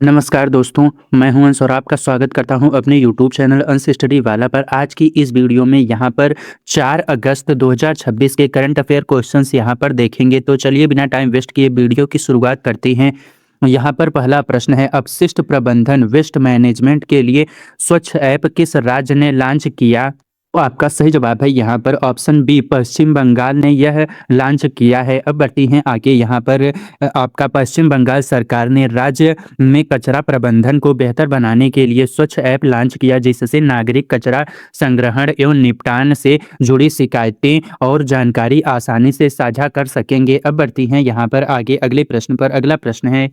नमस्कार दोस्तों, मैं हूं अंश और आपका स्वागत करता हूं अपने यूट्यूब चैनल अंश स्टडी वाला पर। आज की इस वीडियो में यहां पर 4 अगस्त 2026 के करंट अफेयर क्वेश्चंस यहां पर देखेंगे। तो चलिए बिना टाइम वेस्ट किए वीडियो की शुरुआत करते हैं। यहाँ पर पहला प्रश्न है, अपशिष्ट प्रबंधन वेस्ट मैनेजमेंट के लिए स्वच्छ ऐप किस राज्य ने लॉन्च किया? तो आपका सही जवाब है यहाँ पर ऑप्शन बी, पश्चिम बंगाल ने यह लॉन्च किया है। अब बढ़ती हैं आगे। यहाँ पर आपका पश्चिम बंगाल सरकार ने राज्य में कचरा प्रबंधन को बेहतर बनाने के लिए स्वच्छ ऐप लॉन्च किया, जिससे नागरिक कचरा संग्रहण एवं निपटान से जुड़ी शिकायतें और जानकारी आसानी से साझा कर सकेंगे। अब बढ़ती हैं यहाँ पर आगे अगले प्रश्न पर। अगला प्रश्न है,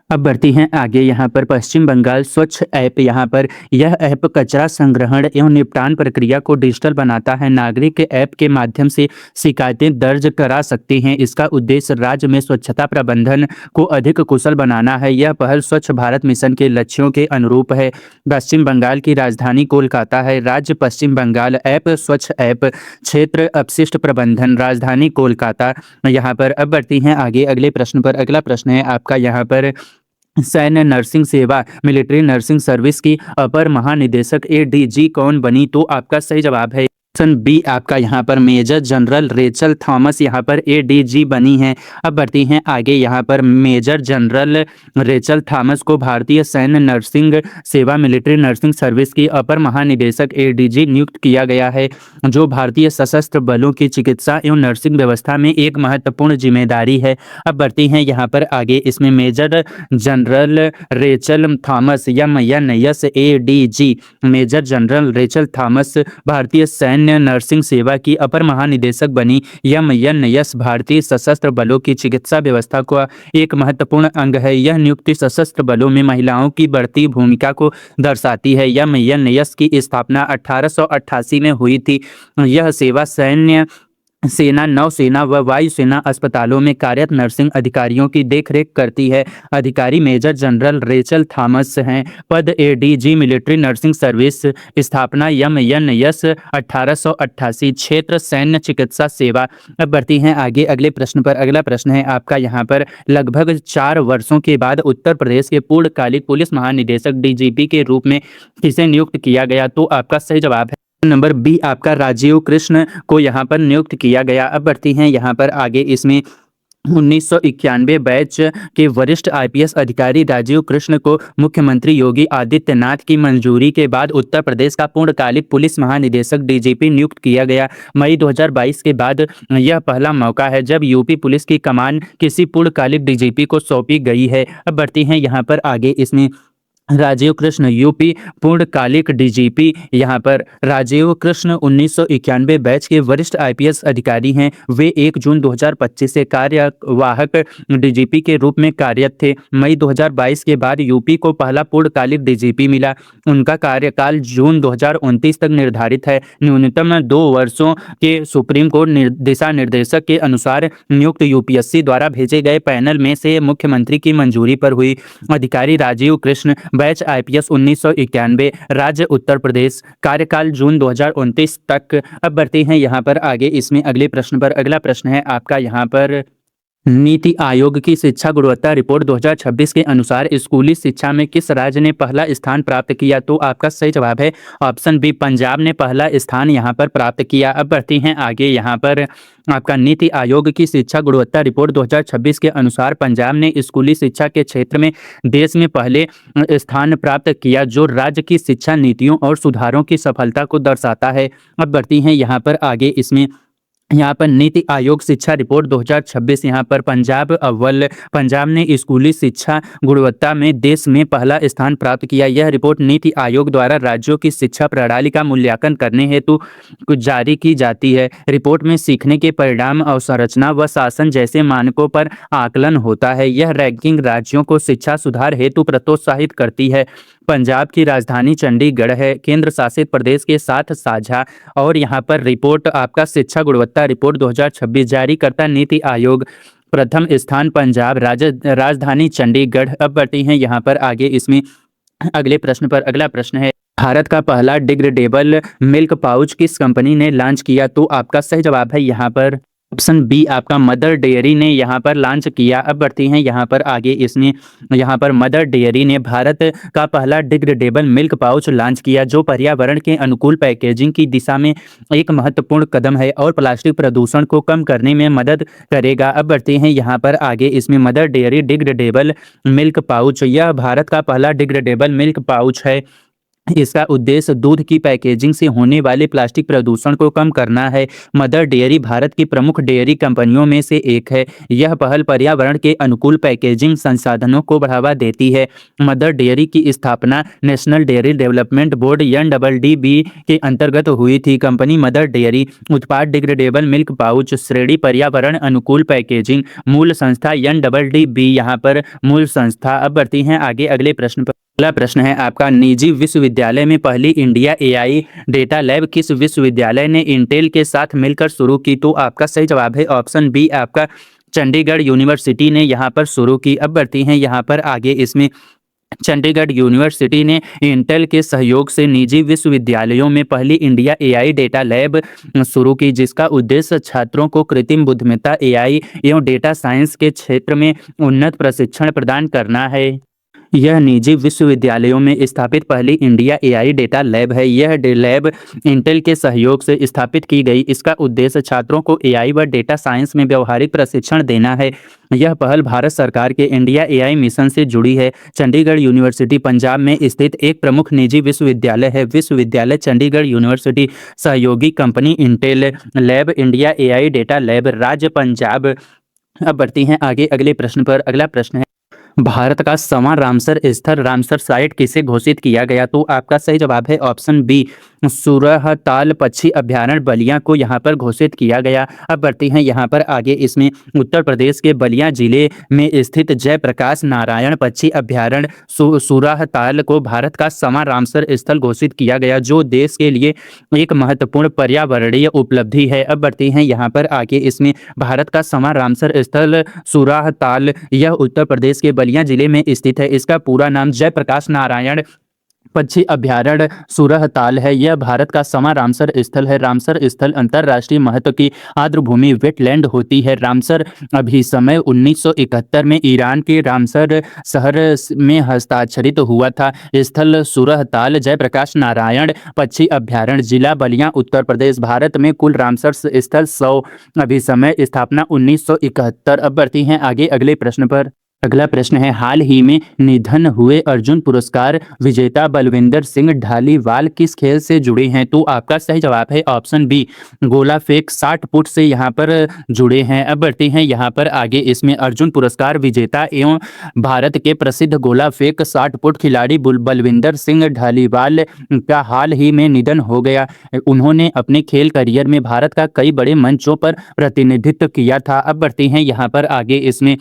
अब बढ़ती हैं आगे। यहाँ पर पश्चिम बंगाल स्वच्छ ऐप, यहाँ पर यह ऐप कचरा संग्रहण एवं निपटान प्रक्रिया को डिजिटल बनाता है। नागरिक ऐप के माध्यम से शिकायतें दर्ज करा सकते हैं। इसका उद्देश्य राज्य में स्वच्छता प्रबंधन को अधिक कुशल बनाना है। यह पहल स्वच्छ भारत मिशन के लक्ष्यों के अनुरूप है। पश्चिम बंगाल की राजधानी कोलकाता है। राज्य पश्चिम बंगाल, ऐप स्वच्छ ऐप, क्षेत्र अपशिष्ट प्रबंधन, राजधानी कोलकाता। यहाँ पर अब बढ़ती हैं आगे अगले प्रश्न पर। अगला प्रश्न है आपका यहाँ पर, सैन्य नर्सिंग सेवा मिलिट्री नर्सिंग सर्विस की अपर महानिदेशक एडीजी कौन बनी? तो आपका सही जवाब है ऑप्शन बी, आपका यहाँ पर मेजर जनरल रेचल थॉमस यहाँ पर एडीजी बनी हैं। अब बढ़ती हैं आगे। यहाँ पर मेजर जनरल रेचल थॉमस को भारतीय सैन्य नर्सिंग सेवा मिलिट्री नर्सिंग सर्विस की अपर महानिदेशक एडीजी नियुक्त किया गया है, जो भारतीय सशस्त्र बलों की चिकित्सा एवं नर्सिंग व्यवस्था में एक महत्वपूर्ण जिम्मेदारी है। अब बढ़ती हैं यहाँ पर आगे। इसमें major general Rachel Thomas MNS ADG, major general Rachel Thomas भारतीय सैन्य नर्सिंग सेवा की अपर महानिदेशक बनी। MNS भारतीय सशस्त्र बलों की चिकित्सा व्यवस्था का एक महत्वपूर्ण अंग है। यह नियुक्ति सशस्त्र बलों में महिलाओं की बढ़ती भूमिका को दर्शाती है। MNS की स्थापना 1888 में हुई थी। यह सेवा सैन्य सेना, नौसेना व वायुसेना अस्पतालों में कार्यरत नर्सिंग अधिकारियों की देखरेख करती है। अधिकारी मेजर जनरल रेचल थॉमस हैं। पद एडीजी मिलिट्री नर्सिंग सर्विस, स्थापना MNS 1888, क्षेत्र सैन्य चिकित्सा सेवा। अब बढ़ती हैं आगे अगले प्रश्न पर। अगला प्रश्न है आपका यहाँ पर, लगभग 4 वर्षों के बाद उत्तर प्रदेश के पूर्णकालिक पुलिस महानिदेशक DGP के रूप में किसे नियुक्त किया गया? तो आपका सही जवाब है नंबर बी, आपका राजीव कृष्ण को यहाँ पर नियुक्त किया गया। अब बढ़ती हैं यहाँ पर आगे। इसमें 1991 बैच के वरिष्ठ IPS अधिकारी राजीव कृष्ण को मुख्यमंत्री योगी आदित्यनाथ की मंजूरी के बाद उत्तर प्रदेश का पूर्णकालिक पुलिस महानिदेशक DGP नियुक्त किया गया। मई 2022 के बाद यह पहला मौका है जब यूपी पुलिस की कमान किसी पूर्णकालिक DGP को सौंपी गई है। अब बढ़ती हैं यहाँ पर आगे। इसमें राजीव कृष्ण यूपी पूर्णकालिक DGP, यहाँ पर राजीव कृष्ण 1991 बैच के वरिष्ठ IPS अधिकारी हैं। वे 1 जून 2025 से कार्यवाहक DGP के रूप में कार्यरत थे। मई 2022 के बाद यूपी को पहला पूर्णकालिक DGP मिला। उनका कार्यकाल जून 2029 तक निर्धारित है। न्यूनतम 2 वर्षों के सुप्रीम कोर्ट दिशा निर्देशक के अनुसार नियुक्त UPSC द्वारा भेजे गए पैनल में से मुख्यमंत्री की मंजूरी पर हुई। अधिकारी राजीव कृष्ण, बैच IPS 1991, राज्य उत्तर प्रदेश, कार्यकाल जून 2029 तक। अब बढ़ते हैं यहाँ पर आगे। इसमें अगले प्रश्न पर। अगला प्रश्न है आपका यहाँ पर, नीति आयोग की शिक्षा गुणवत्ता रिपोर्ट 2026 के अनुसार स्कूली शिक्षा में किस राज्य ने पहला स्थान प्राप्त किया? तो आपका सही जवाब है ऑप्शन बी, पंजाब ने पहला स्थान यहाँ पर प्राप्त किया। अब बढ़ती हैं आगे। यहाँ पर आपका नीति आयोग की शिक्षा गुणवत्ता रिपोर्ट 2026 के अनुसार पंजाब ने स्कूली शिक्षा के क्षेत्र में देश में पहले स्थान प्राप्त किया, जो राज्य की शिक्षा नीतियों और सुधारों की सफलता को दर्शाता है। अब बढ़ती हैं यहाँ पर आगे। इसमें यहाँ पर नीति आयोग शिक्षा रिपोर्ट 2026, यहाँ पर पंजाब अव्वल। पंजाब ने स्कूली शिक्षा गुणवत्ता में देश में पहला स्थान प्राप्त किया। यह रिपोर्ट नीति आयोग द्वारा राज्यों की शिक्षा प्रणाली का मूल्यांकन करने हेतु जारी की जाती है। रिपोर्ट में सीखने के परिणाम, अवसंरचना व शासन जैसे मानकों पर आकलन होता है। यह रैंकिंग राज्यों को शिक्षा सुधार हेतु प्रोत्साहित करती है। पंजाब की राजधानी चंडीगढ़ है। केंद्र शासित प्रदेश के साथ साझा। और यहाँ पर रिपोर्ट आपका शिक्षा गुणवत्ता रिपोर्ट 2026 जारी करता नीति आयोग। प्रथम स्थान पंजाब, राजधानी चंडीगढ़। अब बढ़ते हैं यहाँ पर आगे। इसमें अगले प्रश्न पर। अगला प्रश्न है, भारत का पहला डिग्रेडेबल मिल्क पाउच किस कंपनी ने लॉन्च किया? तो आपका सही जवाब है यहाँ पर ऑप्शन बी आपका मदर डेयरी ने यहाँ पर लॉन्च किया। अब बढ़ती हैं यहाँ पर आगे, इसमें यहाँ पर मदर डेयरी ने भारत का पहला डिग्रेडेबल मिल्क पाउच लॉन्च किया, जो पर्यावरण के अनुकूल पैकेजिंग की दिशा में एक महत्वपूर्ण कदम है और प्लास्टिक प्रदूषण को कम करने में मदद करेगा। अब बढ़ते हैं यहाँ पर आगे, इसमें mother dairy degradable milk pouch, यह भारत का पहला डिग्रेडेबल मिल्क पाउच है। इसका उद्देश्य दूध की पैकेजिंग से होने वाले प्लास्टिक प्रदूषण को कम करना है। मदर डेयरी भारत की प्रमुख डेयरी कंपनियों में से एक है। यह पहल पर्यावरण के अनुकूल पैकेजिंग संसाधनों को बढ़ावा देती है। मदर डेयरी की स्थापना national dairy development board NDDB के अंतर्गत हुई थी। कंपनी मदर डेयरी उत्पाद डिग्रेडेबल मिल्क पाउच श्रेणी पर्यावरण अनुकूल पैकेजिंग, मूल संस्था NDDB यहाँ पर मूल संस्था। अब बढ़ती हैं आगे अगले प्रश्न पर। अगला प्रश्न है आपका, निजी विश्वविद्यालय में पहली इंडिया AI डेटा लैब किस विश्वविद्यालय ने इंटेल के साथ मिलकर शुरू की? तो आपका सही जवाब है ऑप्शन बी आपका चंडीगढ़ यूनिवर्सिटी ने यहाँ पर शुरू की। अब बढ़ती हैं यहाँ पर आगे, इसमें चंडीगढ़ यूनिवर्सिटी ने इंटेल के सहयोग से निजी विश्वविद्यालयों में पहली इंडिया AI डेटा लैब शुरू की, जिसका उद्देश्य छात्रों को कृत्रिम बुद्धिमत्ता AI एवं डेटा साइंस के क्षेत्र में उन्नत प्रशिक्षण प्रदान करना है। यह निजी विश्वविद्यालयों में स्थापित पहली इंडिया AI डेटा लैब है। यह लैब इंटेल के सहयोग से स्थापित की गई। इसका उद्देश्य छात्रों को AI व डेटा साइंस में व्यावहारिक प्रशिक्षण देना है। यह पहल भारत सरकार के इंडिया AI मिशन से जुड़ी है। चंडीगढ़ यूनिवर्सिटी पंजाब में स्थित एक प्रमुख निजी विश्वविद्यालय है। विश्वविद्यालय चंडीगढ़ यूनिवर्सिटी सहयोगी company Intel lab India AI data lab राज्य पंजाब। अब बढ़ती हैं आगे अगले प्रश्न पर। अगला प्रश्न है, भारत का 6वां रामसर स्थल रामसर साइट किसे घोषित किया गया? तो आपका सही जवाब है ऑप्शन बी सूरहताल पक्षी अभ्यारण्य बलिया को यहाँ पर घोषित किया गया। अब बढ़ती हैं यहाँ पर आगे, इसमें उत्तर प्रदेश के बलिया जिले में स्थित जयप्रकाश नारायण पक्षी अभ्यारण्य सूरहताल को भारत का 6वां रामसर स्थल घोषित किया गया, जो देश के लिए एक महत्वपूर्ण पर्यावरणीय उपलब्धि है। अब बढ़ती हैं यहाँ पर आगे, इसमें भारत का 6वां रामसर स्थल सूरहताल यह उत्तर प्रदेश के बलिया जिले में स्थित है। इसका पूरा नाम जयप्रकाश नारायण पक्षी अभ्यारण्य सूरहताल है। यह भारत का 6वां रामसर स्थल है। रामसर स्थल अंतर्राष्ट्रीय महत्व की आर्द्रभूमि वेटलैंड होती है। रामसर अभिसमय 1971 में ईरान के रामसर शहर में हस्ताक्षरित हुआ था। स्थल सूरहताल जयप्रकाश नारायण पक्षी अभ्यारण्य, जिला बलिया, उत्तर प्रदेश। भारत में कुल रामसर स्थल 100, अभिसमय स्थापना 1971। अब बढ़ती हैं आगे अगले प्रश्न पर। अगला प्रश्न है, हाल ही में निधन हुए अर्जुन पुरस्कार विजेता बलविंदर सिंह ढालीवाल किस खेल से जुड़े हैं? तो आपका सही जवाब है ऑप्शन बी गोला फेंक 60 फुट से यहाँ पर जुड़े हैं। अब बढ़ते हैं यहाँ पर आगे, इसमें अर्जुन पुरस्कार विजेता एवं भारत के प्रसिद्ध गोला फेंक 60 फुट खिलाड़ी बलविंदर सिंह ढालीवाल का हाल ही में निधन हो गया। उन्होंने अपने खेल करियर में भारत का कई बड़े मंचों पर प्रतिनिधित्व किया था। अब बढ़ते हैं यहाँ पर आगे, इसमें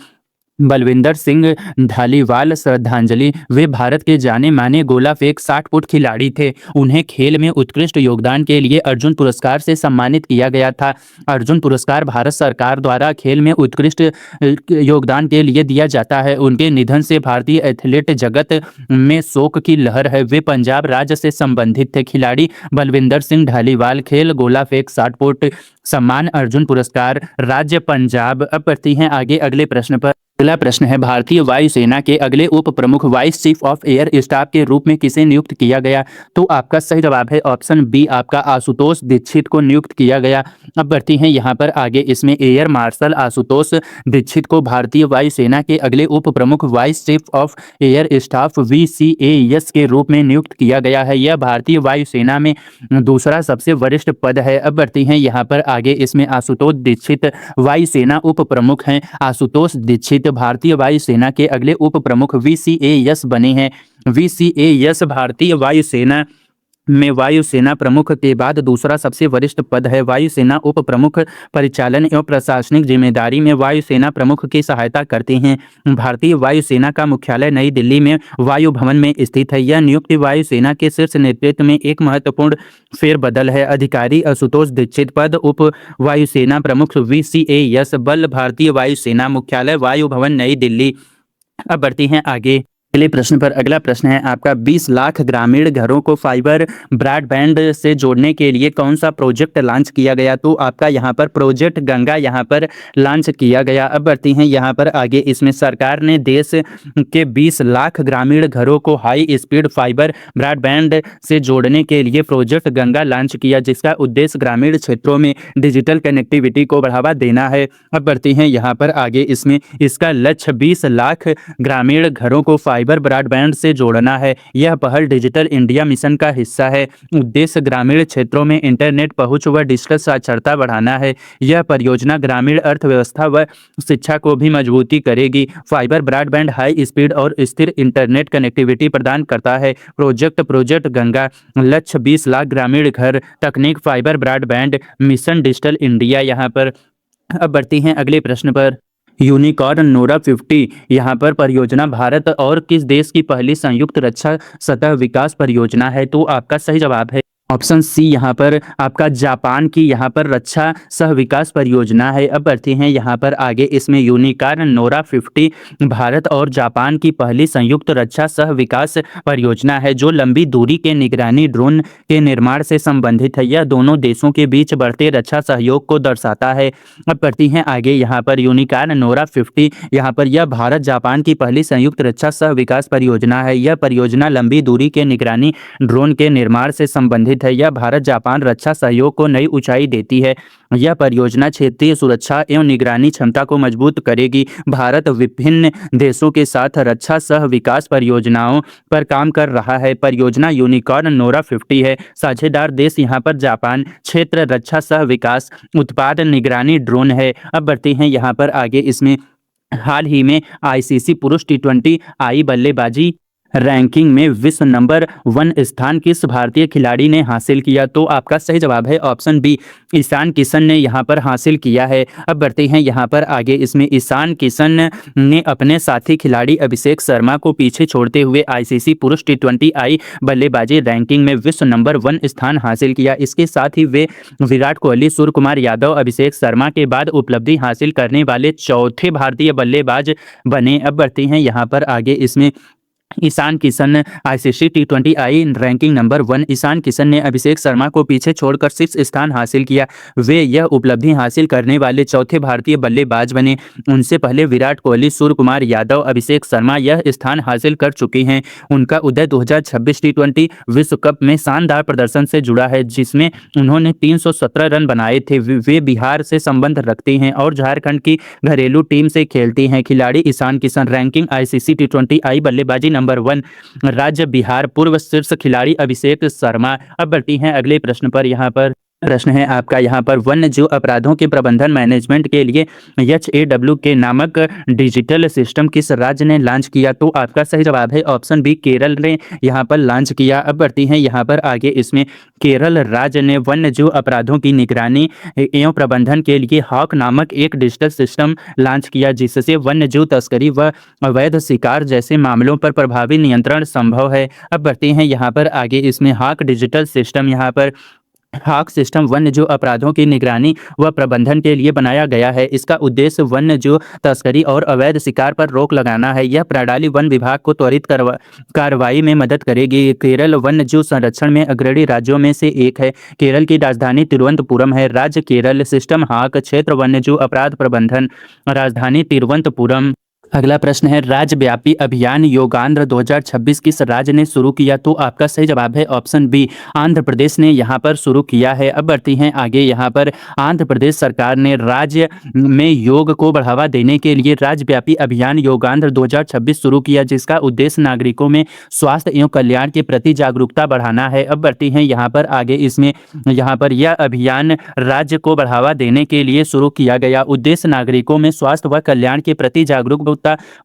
बलविंदर सिंह ढालीवाल श्रद्धांजलि। वे भारत के जाने माने गोला फेंक 60 फुट खिलाड़ी थे। उन्हें खेल में उत्कृष्ट योगदान के लिए अर्जुन पुरस्कार से सम्मानित किया गया था। अर्जुन पुरस्कार भारत सरकार द्वारा खेल में उत्कृष्ट योगदान के लिए दिया जाता है। उनके निधन से भारतीय एथलीट जगत में शोक की लहर है। वे पंजाब राज्य से संबंधित थे। खिलाड़ी बलविंदर सिंह ढालीवाल, खेल गोला फेंक 60 फुट, सम्मान अर्जुन पुरस्कार, राज्य पंजाब। अब बढ़ती हैं आगे अगले प्रश्न पर। अगला प्रश्न है, भारतीय वायुसेना के अगले उप प्रमुख vice chief of air staff के रूप में किसे नियुक्त किया गया? तो आपका सही जवाब है ऑप्शन बी आपका आशुतोष दीक्षित को नियुक्त किया गया। अब बढ़ती हैं यहाँ पर आगे, इसमें एयर मार्शल आशुतोष दीक्षित को भारतीय वायुसेना के अगले उप प्रमुख vice chief of air staff VCAS के रूप में नियुक्त किया गया है। यह भारतीय वायुसेना में दूसरा सबसे वरिष्ठ पद है। अब बढ़ती हैं यहाँ पर आगे, इसमें आशुतोष दीक्षित वायुसेना उप प्रमुख हैं। आशुतोष दीक्षित भारतीय वायुसेना के अगले उप प्रमुख VCAS बने हैं। VCAS भारतीय वायुसेना में वायुसेना प्रमुख के बाद दूसरा सबसे वरिष्ठ पद है। वायुसेना उप प्रमुख परिचालन एवं प्रशासनिक जिम्मेदारी में वायुसेना प्रमुख की सहायता करते हैं। भारतीय वायुसेना का मुख्यालय नई दिल्ली में वायु भवन में स्थित है। यह नियुक्ति वायुसेना के शीर्ष नेतृत्व में एक महत्वपूर्ण फेरबदल है। अधिकारी आशुतोष दीक्षित पद उप वायुसेना प्रमुख VCAS बल भारतीय वायुसेना मुख्यालय वायु भवन नई दिल्ली। अब बढ़ती हैं आगे, अगले प्रश्न पर अगला प्रश्न है आपका 20 लाख ग्रामीण घरों को फाइबर ब्रॉडबैंड से जोड़ने के लिए कौन सा प्रोजेक्ट लॉन्च किया गया? तो आपका यहाँ पर प्रोजेक्ट गंगा यहाँ पर लॉन्च किया गया। अब बढ़ती हैं यहाँ पर आगे, इसमें सरकार ने देश के 20 लाख ग्रामीण घरों को हाई स्पीड फाइबर ब्रॉडबैंड से जोड़ने के लिए प्रोजेक्ट गंगा लॉन्च किया, जिसका उद्देश्य ग्रामीण क्षेत्रों में डिजिटल कनेक्टिविटी को बढ़ावा देना है। अब बढ़ती हैं यहाँ पर आगे, इसमें इसका लक्ष्य 20 लाख ग्रामीण घरों को फाइबर ब्रॉडबैंड से जोड़ना है। यह पहल डिजिटल इंडिया मिशन का हिस्सा है। उद्देश्य ग्रामीण क्षेत्रों में इंटरनेट पहुंच व डिजिटल साक्षरता बढ़ाना है। यह परियोजना ग्रामीण अर्थव्यवस्था व शिक्षा को भी मजबूती करेगी। फाइबर ब्रॉडबैंड हाई स्पीड और स्थिर इंटरनेट कनेक्टिविटी प्रदान करता है। प्रोजेक्ट गंगा, लक्ष्य 20 लाख ग्रामीण घर, तकनीक fibre broadband, mission digital India. यहाँ पर अब बढ़ती हैं अगले प्रश्न पर। यूनिकॉर्न नोरा 50 यहाँ पर परियोजना भारत और किस देश की पहली संयुक्त रक्षा सतह विकास परियोजना है? तो आपका सही जवाब है ऑप्शन सी, यहाँ पर आपका जापान की यहाँ पर रक्षा सह विकास परियोजना है। अब बढ़ते हैं यहाँ पर आगे, इसमें यूनिकॉर्न नोरा 50 भारत और जापान की पहली संयुक्त रक्षा सह विकास परियोजना है, जो लंबी दूरी के निगरानी ड्रोन के निर्माण से संबंधित है। यह दोनों देशों के बीच बढ़ते रक्षा सहयोग को दर्शाता है। अब बढ़ती हैं आगे, यहाँ पर यूनिकॉर्न नोरा 50 यहाँ पर यह भारत जापान की पहली संयुक्त रक्षा सह विकास परियोजना है। यह परियोजना लंबी दूरी के निगरानी ड्रोन के निर्माण से संबंधित है। यह भारत जापान रक्षा सहयोग को नई ऊंचाई देती है। यह परियोजना क्षेत्रीय सुरक्षा एवं निगरानी क्षमता को मजबूत करेगी। भारत विभिन्न देशों के साथ रक्षा सह विकास परियोजनाओं पर काम कर रहा है। परियोजना यूनिकॉर्न नोरा 50 है। साझेदार देश यहाँ पर जापान, क्षेत्र रक्षा सह विकास, उत्पाद निगरानी ड्रोन है। अब बढ़ते हैं यहाँ पर आगे, इसमें हाल ही में आईसीसी पुरुष टी20 आई बल्लेबाजी रैंकिंग में विश्व नंबर 1 स्थान किस भारतीय खिलाड़ी ने हासिल किया? तो आपका सही जवाब है ऑप्शन बी, ईशान किशन ने यहाँ पर हासिल किया है। अब बढ़ते हैं यहाँ पर आगे, इसमें ईशान किशन ने अपने साथी खिलाड़ी अभिषेक शर्मा को पीछे छोड़ते हुए आईसीसी पुरुष टी20 आई बल्लेबाजी रैंकिंग में विश्व नंबर 1 स्थान हासिल किया। इसके साथ ही वे विराट कोहली, सूर्य कुमार यादव, अभिषेक शर्मा के बाद उपलब्धि हासिल करने वाले चौथे भारतीय बल्लेबाज बने। अब बढ़ते हैं यहाँ पर आगे, इसमें ईशान किशन आईसीसी टी20 I ranking number 1, Ishan Kishan ने अभिषेक शर्मा को पीछे छोड़कर 6 स्थान हासिल किया। वे यह उपलब्धि हासिल करने वाले चौथे भारतीय बल्लेबाज बने। उनसे पहले विराट कोहली, सूर्य कुमार यादव, अभिषेक शर्मा यह स्थान हासिल कर चुके हैं। उनका उदय 2026 टी20 विश्व कप में शानदार प्रदर्शन से जुड़ा है, जिसमें उन्होंने 317 रन बनाए थे। वे बिहार से संबंध रखते हैं और झारखंड की घरेलू टीम से खेलते हैं। खिलाड़ी ईशान किशन, रैंकिंग आईसीसी टी20 आई बल्लेबाजी नंबर 1, राज्य बिहार, पूर्व शीर्ष खिलाड़ी अभिषेक शर्मा। अब बढ़ती हैं अगले प्रश्न पर। यहाँ पर प्रश्न है आपका यहाँ पर, वन्य जीव अपराधों के प्रबंधन मैनेजमेंट के लिए HAWK नामक डिजिटल सिस्टम किस राज्य ने लॉन्च किया? तो आपका सही जवाब है ऑप्शन बी, केरल ने यहाँ पर लॉन्च किया। अब बढ़ती हैं यहाँ पर आगे, इसमें केरल राज्य ने वन्य जीव अपराधों की निगरानी एवं प्रबंधन के लिए हॉक नामक एक डिजिटल सिस्टम लॉन्च किया, जिससे वन्य जीव तस्करी व अवैध शिकार जैसे मामलों पर प्रभावी नियंत्रण संभव है। अब बढ़ते हैं यहाँ पर आगे, इसमें हॉक डिजिटल सिस्टम यहाँ पर हॉक सिस्टम वन्य जीव अपराधों की निगरानी व प्रबंधन के लिए बनाया गया है। इसका उद्देश्य वन्य जीव तस्करी और अवैध शिकार पर रोक लगाना है। यह प्रणाली वन विभाग को त्वरित कार्रवाई में मदद करेगी। केरल वन्य जीव संरक्षण में अग्रणी राज्यों में से एक है। केरल की राजधानी तिरुवनंतपुरम है। राज्य केरल, सिस्टम हॉक, क्षेत्र वन्य जीव अपराध प्रबंधन, राजधानी तिरुवनंतपुरम। अगला प्रश्न है, राज्यव्यापी अभियान योगांध्र 2026 किस राज्य ने शुरू किया? तो आपका सही जवाब है ऑप्शन बी, आंध्र प्रदेश ने यहाँ पर शुरू किया है। अब बढ़ती हैं आगे, यहाँ पर आंध्र प्रदेश सरकार ने राज्य में योग को बढ़ावा देने के लिए राज्यव्यापी अभियान योगांध्र 2026 शुरू किया, जिसका उद्देश्य नागरिकों में स्वास्थ्य एवं कल्याण के प्रति जागरूकता बढ़ाना है। अब बढ़ती हैं यहाँ पर आगे, इसमें यहाँ पर यह अभियान राज्य को बढ़ावा देने के लिए शुरू किया गया। उद्देश्य नागरिकों में स्वास्थ्य व कल्याण के प्रति जागरूकता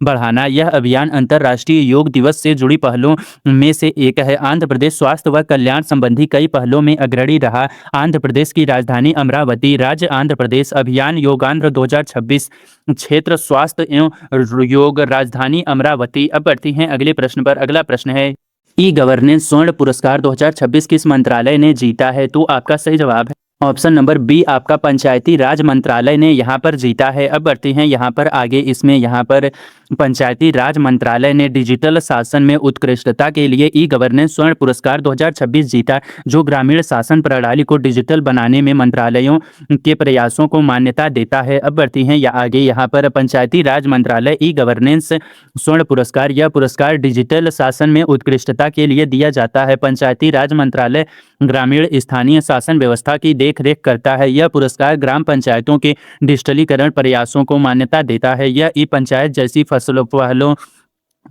बढ़ाना। यह अभियान अंतर्राष्ट्रीय योग दिवस से जुड़ी पहलों में से एक है। आंध्र प्रदेश स्वास्थ्य व कल्याण संबंधी कई पहलों में अग्रणी रहा। आंध्र प्रदेश की राजधानी अमरावती, राज्य आंध्र प्रदेश। अभियान योगांध्र 2026, क्षेत्र स्वास्थ्य एवं योग, राजधानी अमरावती। अब बढ़ती हैं अगले प्रश्न पर। अगला प्रश्न है, ई गवर्नेंस स्वर्ण पुरस्कार 2026 किस मंत्रालय ने जीता है? तो आपका सही जवाब है ऑप्शन नंबर बी, आपका पंचायती राज मंत्रालय ने यहाँ पर जीता है। अब बढ़ते हैं यहाँ पर आगे, इसमें यहाँ पर पंचायती राज मंत्रालय ने डिजिटल शासन में उत्कृष्टता के लिए ई गवर्नेंस स्वर्ण पुरस्कार 2026 जीता, जो ग्रामीण शासन प्रणाली को डिजिटल बनाने में मंत्रालयों के प्रयासों को मान्यता देता है। अब बढ़ती हैं या आगे, यहाँ पर पंचायती राज मंत्रालय ई गवर्नेंस स्वर्ण पुरस्कार, यह पुरस्कार डिजिटल शासन में उत्कृष्टता के लिए दिया जाता है। पंचायती राज मंत्रालय ग्रामीण स्थानीय शासन व्यवस्था की देखरेख करता है। यह पुरस्कार ग्राम पंचायतों के डिजिटलीकरण प्रयासों को मान्यता देता है। यह ई पंचायत जैसी पहलों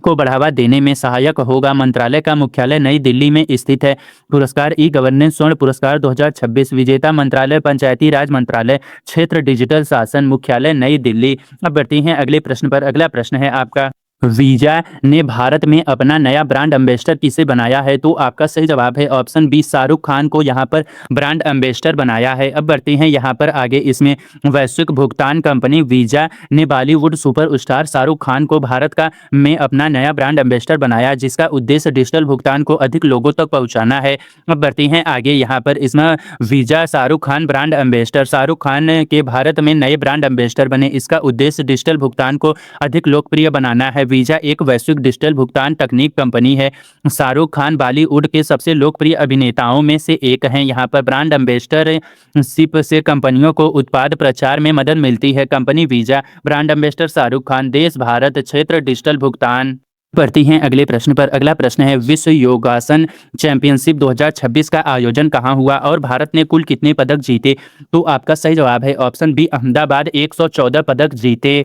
को बढ़ावा देने में सहायक होगा। मंत्रालय का मुख्यालय नई दिल्ली में स्थित है। पुरस्कार ई गवर्नेंस स्वर्ण पुरस्कार 2026 विजेता मंत्रालय पंचायती राज मंत्रालय, क्षेत्र डिजिटल शासन, मुख्यालय नई दिल्ली। अब बढ़ती हैं अगले प्रश्न पर। अगला प्रश्न है आपका, वीजा ने भारत में अपना नया ब्रांड एम्बेसडर किसे बनाया है? तो आपका सही जवाब है ऑप्शन बी, शाहरुख खान को यहाँ पर ब्रांड एम्बेसडर बनाया है। अब बढ़ते हैं यहाँ पर आगे, इसमें वैश्विक भुगतान कंपनी वीजा ने बॉलीवुड सुपरस्टार शाहरुख खान को भारत का में अपना नया ब्रांड एम्बेसडर बनाया, जिसका उद्देश्य डिजिटल भुगतान को अधिक लोगों तक पहुँचाना है। अब बढ़ते हैं आगे, यहाँ पर इसमें visa Shahrukh Khan brand ambassador, Shahrukh Khan के भारत में नए ब्रांड एम्बेसडर बने। इसका उद्देश्य डिजिटल भुगतान को अधिक लोकप्रिय बनाना है। वीजा एक वैश्विक डिजिटल भुगतान तकनीक कंपनी है। शाहरुख खान बॉलीवुड के सबसे लोकप्रिय अभिनेताओं में से एक हैं। यहाँ पर ब्रांड एम्बेसडरशिप से कंपनियों को उत्पाद प्रचार में मदद मिलती है। Company visa, brand ambassador Shahrukh Khan, देश भारत, क्षेत्र डिजिटल भुगतान। बढ़ती हैं अगले प्रश्न पर। अगला प्रश्न है, विश्व योगासन चैंपियनशिप 2026 का आयोजन कहाँ हुआ और भारत ने कुल कितने पदक जीते? तो आपका सही जवाब है ऑप्शन बी, अहमदाबाद, 114 पदक जीते।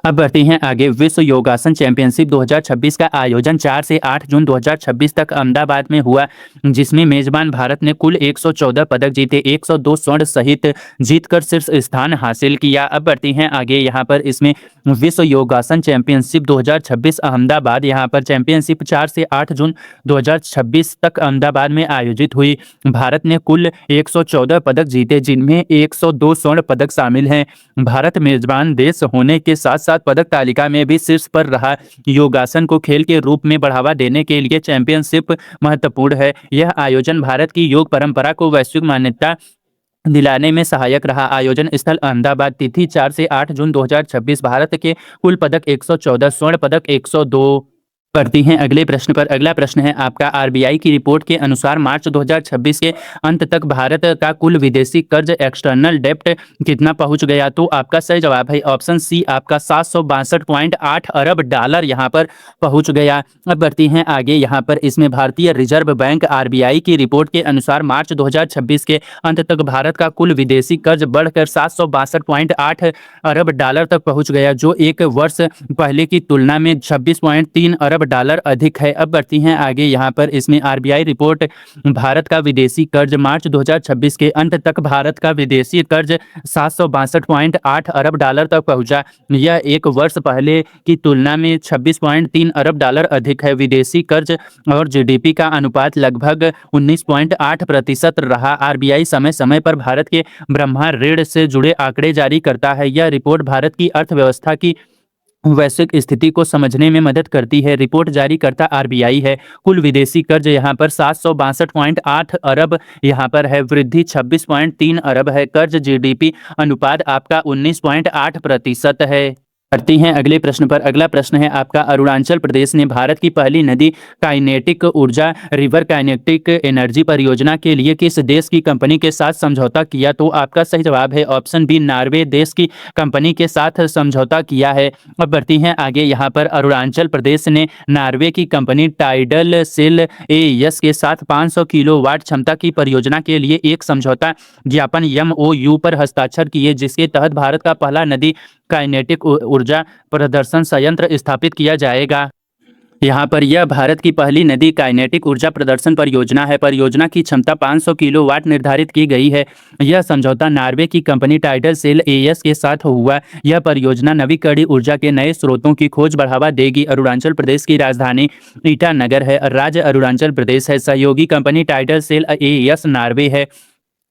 अब बढ़ते हैं आगे, विश्व योगासन चैंपियनशिप 2026 का आयोजन 4 से 8 जून 2026 तक अहमदाबाद में हुआ, जिसमें मेजबान भारत ने कुल 114 पदक जीते, 102 स्वर्ण सहित जीतकर शीर्ष स्थान हासिल किया। अब बढ़ते हैं आगे, यहाँ पर इसमें विश्व योगासन चैंपियनशिप 2026 अहमदाबाद, यहाँ पर चैंपियनशिप 4 से 8 जून 2026 तक अहमदाबाद में आयोजित हुई। भारत ने कुल 114 पदक जीते, जिनमें 102 स्वर्ण पदक शामिल हैं। भारत मेजबान देश होने के साथ साथ पदक तालिका में भी शीर्ष पर रहा। योगासन को खेल के रूप में बढ़ावा देने के लिए चैंपियनशिप महत्वपूर्ण है। यह आयोजन भारत की योग परंपरा को वैश्विक मान्यता दिलाने में सहायक रहा। आयोजन स्थल अहमदाबाद, तिथि 4 से 8 जून 2026। भारत के कुल पदक 114, स्वर्ण पदक 102। बढ़ती हैं अगले प्रश्न पर। अगला प्रश्न है आपका, आरबीआई की रिपोर्ट के अनुसार मार्च 2026 के अंत तक भारत का कुल विदेशी कर्ज एक्सटर्नल डेप्ट कितना पहुंच गया? तो आपका सही जवाब है ऑप्शन सी, आपका 762.8 अरब डॉलर यहाँ पर पहुंच गया। अब बढ़ती हैं आगे, यहाँ पर इसमें भारतीय रिजर्व बैंक आरबीआई की रिपोर्ट के अनुसार मार्च 2026 के अंत तक भारत का कुल विदेशी कर्ज बढ़कर 762.8 अरब डॉलर तक पहुँच गया, जो एक वर्ष पहले की तुलना में 26.3 अरब डॉलर अधिक है। अब बढ़ती हैं आगे, यहाँ पर इसमें आरबीआई रिपोर्ट, भारत का विदेशी कर्ज मार्च 2026 के अंत तक भारत का विदेशी कर्ज 762.8 अरब डॉलर तक पहुंचा। यह एक वर्ष पहले की तुलना में 26.3 अरब डॉलर अधिक है। विदेशी कर्ज और जीडीपी का अनुपात लगभग 19.8% रहा। आरबीआई समय समय पर भारत के ब्रह्मांड ऋण से जुड़े आंकड़े जारी करता है। यह रिपोर्ट भारत की अर्थव्यवस्था की वैश्विक स्थिति को समझने में मदद करती है। रिपोर्ट जारी करता आरबीआई है। कुल विदेशी कर्ज यहाँ पर 762.8 अरब यहाँ पर है, वृद्धि 26.3 अरब है। कर्ज जीडीपी अनुपात आपका 19.8% है। बढ़ती हैं अगले प्रश्न पर। अगला प्रश्न है आपका, अरुणाचल प्रदेश ने भारत की पहली नदी काइनेटिक ऊर्जा रिवर काइनेटिक एनर्जी परियोजना के लिए किस देश की कंपनी के साथ समझौता किया? तो आपका सही जवाब है ऑप्शन बी, नॉर्वे देश की कंपनी के साथ समझौता किया है। अब बढ़ती हैं आगे, यहाँ पर अरुणाचल प्रदेश ने नॉर्वे की कंपनी टाइडल सेल एएस के साथ 500 किलोवाट क्षमता की परियोजना के लिए एक समझौता ज्ञापन एमओयू पर हस्ताक्षर किए, जिसके तहत भारत का पहला नदी काइनेटिक ऊर्जा प्रदर्शन संयंत्र स्थापित किया जाएगा। यहाँ पर यह भारत की पहली नदी काइनेटिक ऊर्जा प्रदर्शन परियोजना है। परियोजना की क्षमता 500 किलोवाट निर्धारित की गई है। यह समझौता नॉर्वे की कंपनी टाइडल सेल एएस के साथ हुआ। यह परियोजना नवीकरणीय ऊर्जा के नए स्रोतों की खोज बढ़ावा देगी। अरुणाचल प्रदेश की राजधानी ईटानगर है। राज्य अरुणाचल प्रदेश है। सहयोगी company Tidal Sail AS Norway है।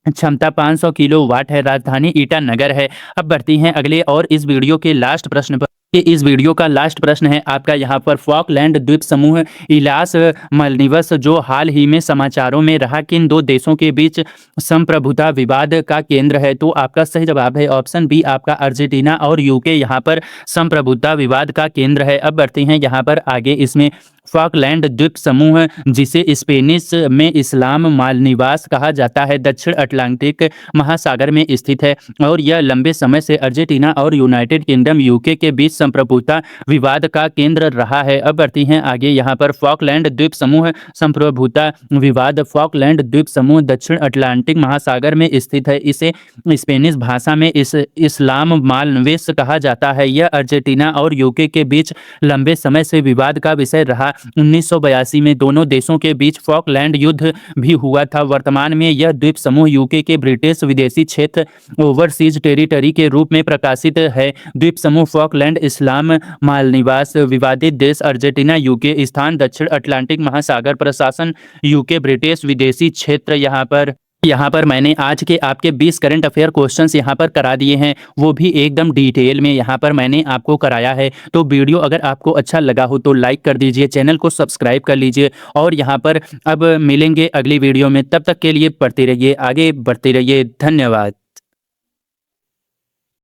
क्षमता 500 किलोवाट है। राजधानी ईटानगर है। अब बढ़ती हैं अगले और इस वीडियो के लास्ट प्रश्न पर। कि इस वीडियो का लास्ट प्रश्न है आपका यहाँ पर फॉकलैंड द्वीप समूह इलास माल्दीव्स जो हाल ही में समाचारों में रहा किन दो देशों के बीच संप्रभुता विवाद का केंद्र है। तो आपका सही जवाब है ऑप्शन बी आपका अर्जेंटीना और यूके यहाँ पर संप्रभुता विवाद का केंद्र है। अब बढ़ते हैं यहाँ पर आगे। इसमें फॉकलैंड द्वीप समूह जिसे स्पेनिश में इस्लाम मालदीव्स कहा जाता है दक्षिण अटलांटिक महासागर में स्थित है और यह लंबे समय से अर्जेंटीना और यूनाइटेड किंगडम यूके के बीच संप्रभुता विवाद का केंद्र रहा है। अब बढ़ती हैं आगे। यहाँ पर फॉकलैंड द्वीप समूह संप्रभुता विवाद फॉकलैंड द्वीप समूह दक्षिण अटलांटिक महासागर में स्थित है। इसे स्पेनिश भाषा में इस्लाम मालदीव्स कहा जाता है। यह अर्जेंटीना और यूके के बीच लंबे समय से विवाद का विषय रहा। 1982 में दोनों देशों के बीच फॉकलैंड युद्ध भी हुआ था। वर्तमान में यह द्वीप समूह यूके के ब्रिटिश विदेशी क्षेत्र ओवरसीज टेरिटरी के रूप में प्रकाशित है। द्वीप समूह फॉकलैंड इस्लाम मालदीव्स विवादित देश अर्जेंटीना यूके स्थान दक्षिण अटलांटिक महासागर प्रशासन यूके ब्रिटिश विदेशी क्षेत्र। यहाँ पर मैंने आज के आपके 20 करंट अफेयर क्वेश्चंस यहाँ पर करा दिए हैं, वो भी एकदम डिटेल में यहाँ पर मैंने आपको कराया है। तो वीडियो अगर आपको अच्छा लगा हो तो लाइक कर दीजिए, चैनल को सब्सक्राइब कर लीजिए और यहाँ पर अब मिलेंगे अगली वीडियो में। तब तक के लिए पढ़ते रहिए, आगे बढ़ते रहिए। धन्यवाद।